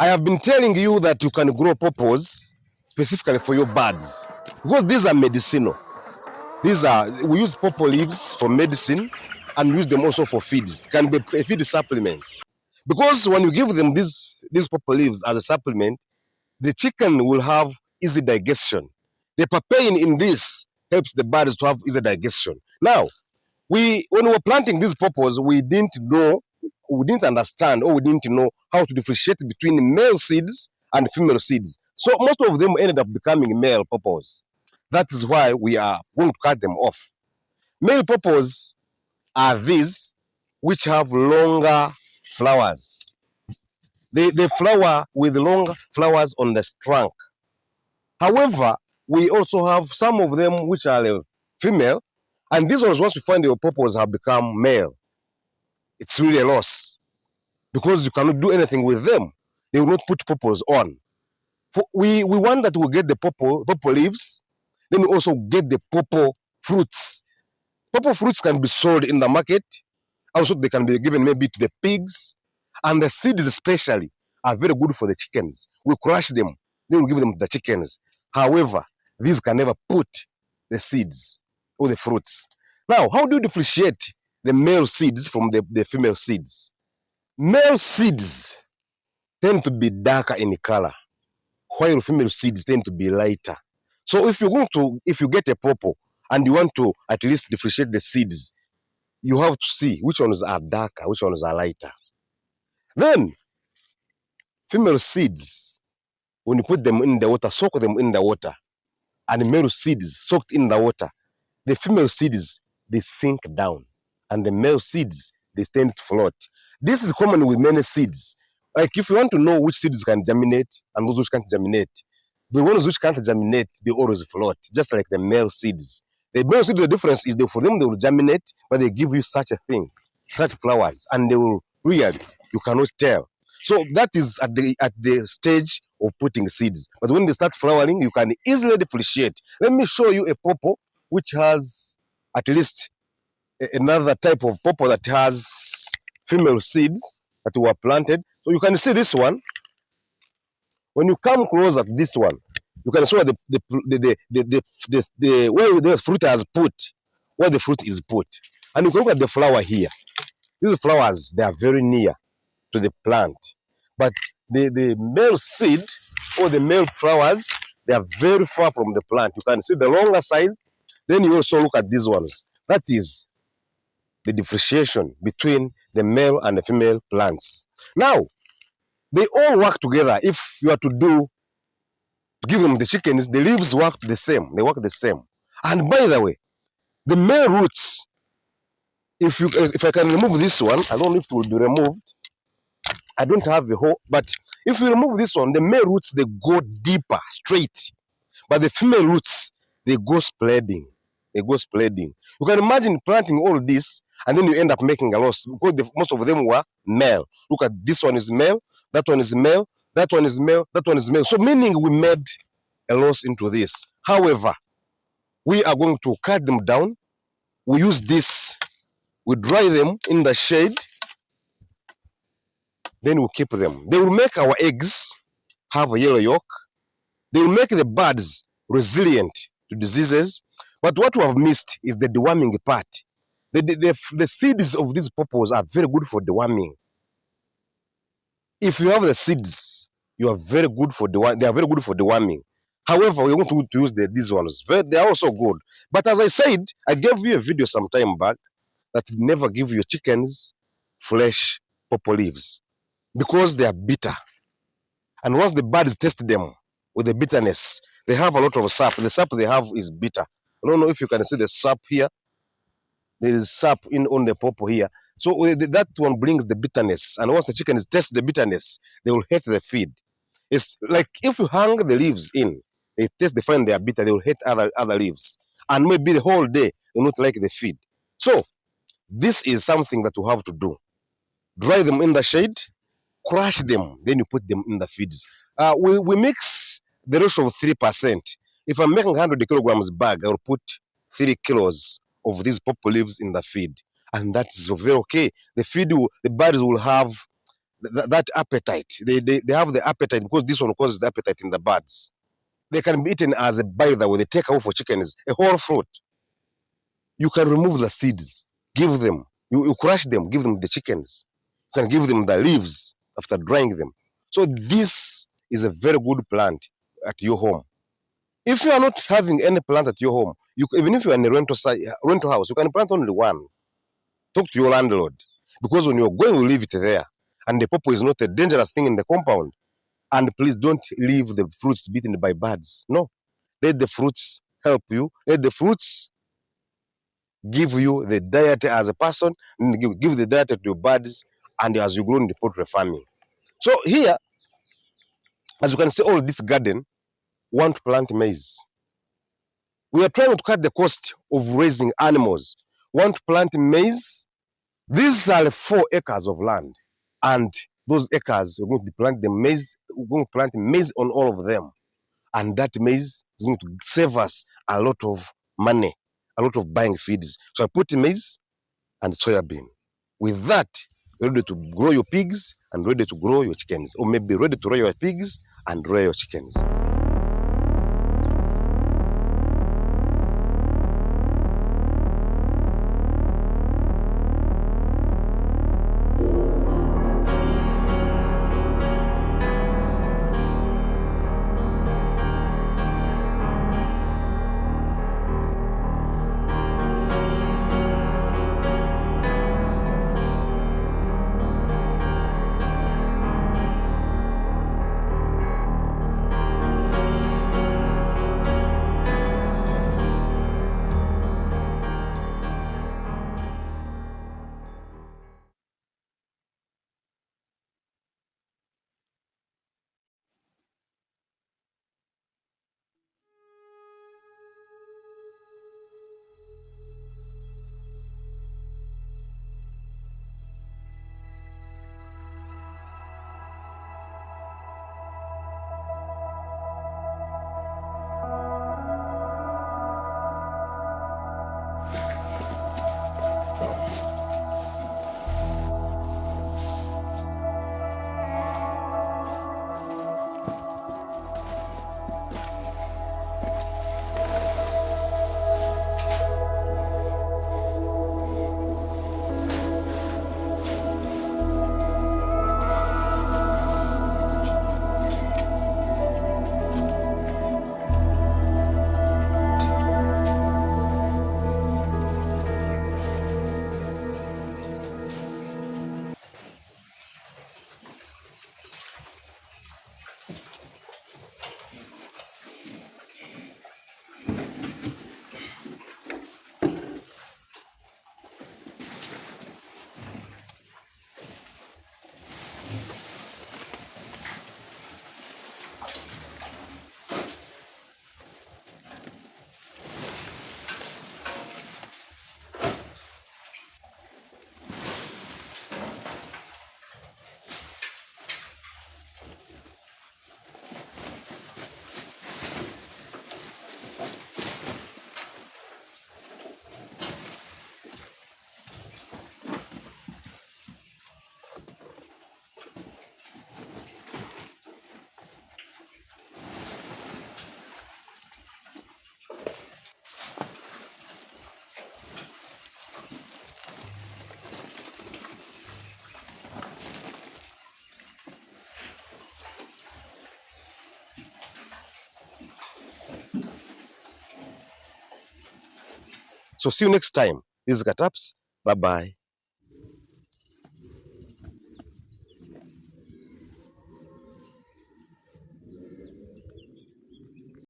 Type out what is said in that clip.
I have been telling you that you can grow pawpaws specifically for your birds because these are medicinal. We use pawpaw leaves for medicine and use them also for feeds. It can be a feed supplement. Because when you give them these pawpaw leaves as a supplement, the chicken will have easy digestion. The papain in this helps the birds to have easy digestion. Now, when we were planting these pawpaws, we didn't understand, or we didn't know how to differentiate between male seeds and female seeds. So most of them ended up becoming male pawpaws. That is why we are going to cut them off. Male pawpaws are these which have longer flowers. They flower with long flowers on the trunk. However, we also have some of them which are female, and these ones, once we find the pawpaws have become male, it's really a loss because you cannot do anything with them. They will not put pawpaws on. We want that we get the pawpaw leaves, then we also get the pawpaw fruits. Pawpaw fruits can be sold in the market. Also, they can be given maybe to the pigs. And the seeds especially are very good for the chickens. We crush them, then we give them to the chickens. However, these can never put the seeds or the fruits. Now, how do you differentiate the male seeds from the female seeds? Male seeds tend to be darker in color, while female seeds tend to be lighter. So if you get a pawpaw and you want to at least differentiate the seeds, you have to see which ones are darker, which ones are lighter. Then, female seeds, when you put them in the water, soak them in the water, and male seeds soaked in the water, the female seeds, they sink down, and the male seeds, they tend to float. This is common with many seeds. Like if you want to know which seeds can germinate and those which can't germinate, the ones which can't germinate, they always float, just like the male seeds. The male seeds, the difference is for them, they will germinate, but they give you such a thing, such flowers, and they will really, you cannot tell. So that is at the stage of putting seeds. But when they start flowering, you can easily differentiate. Let me show you a pawpaw which has at least another type of pawpaw that has female seeds that were planted. So you can see this one. When you come closer to this one, you can see where where the fruit has put, where the fruit is put. And you can look at the flower here. These flowers, they are very near to the plant. But the male seed or the male flowers, they are very far from the plant. You can see the longer side. Then you also look at these ones. That is the differentiation between the male and the female plants. Now, they all work together. If you are to give them the chickens, the leaves work the same. They work the same. And by the way, the male roots, if I can remove this one, I don't know if it will be removed. I don't have a hole, but if you remove this one, the male roots, they go deeper, straight. But the female roots, they go spreading. They go spreading. You can imagine planting all this, and then you end up making a loss because most of them were male. Look at this one is male, that one is male, that one is male, that one is male. So meaning we made a loss into this. However, we are going to cut them down. We use this. We dry them in the shade. Then we keep them. They will make our eggs have a yellow yolk. They will make the birds resilient to diseases. But what we have missed is the deworming part. The seeds of these pawpaws are very good for deworming. If you have the seeds, they are very good for deworming. However, we want to use these ones. They are also good. But as I said, I gave you a video some time back that never give your chickens fresh pawpaw leaves because they are bitter. And once the birds taste them with the bitterness, they have a lot of sap. The sap they have is bitter. I don't know if you can see the sap here. There is sap on the pawpaw here. So that one brings the bitterness. And once the chickens taste the bitterness, they will hate the feed. It's like if you hang the leaves in, they find they are bitter, they will hate other leaves. And maybe the whole day, they will not like the feed. So this is something that you have to do. Dry them in the shade, crush them, then you put them in the feeds. We mix the ratio of 3%. If I'm making 100 kilograms bag, I will put 3 kilos of these pawpaw leaves in the feed. And that is very okay. The birds will have that appetite. They have the appetite because this one causes the appetite in the birds. They can be eaten as a by the way. They take away for chickens a whole fruit. You can remove the seeds, give them. You crush them, give them the chickens. You can give them the leaves after drying them. So this is a very good plant at your home. If you are not having any plant at your home, even if you are in a rental house, you can plant only one. Talk to your landlord. Because when you're going, you leave it there. And the pawpaw is not a dangerous thing in the compound. And please don't leave the fruits to be eaten by birds. No. Let the fruits help you. Let the fruits give you the diet as a person, and give the diet to your birds, and as you grow in the poultry farming. So here, as you can see, all this garden want to plant maize. We are trying to cut the cost of raising animals. Want to plant maize. These are 4 acres of land, and those acres we're going to plant the maize. We're going to plant maize on all of them, and that maize is going to save us a lot of money, a lot of buying feeds. So I put maize and soybean. With that, you're ready to grow your pigs and ready to grow your chickens, or maybe ready to rear your pigs and rear your chickens. So see you next time. This is Kataps. Bye-bye.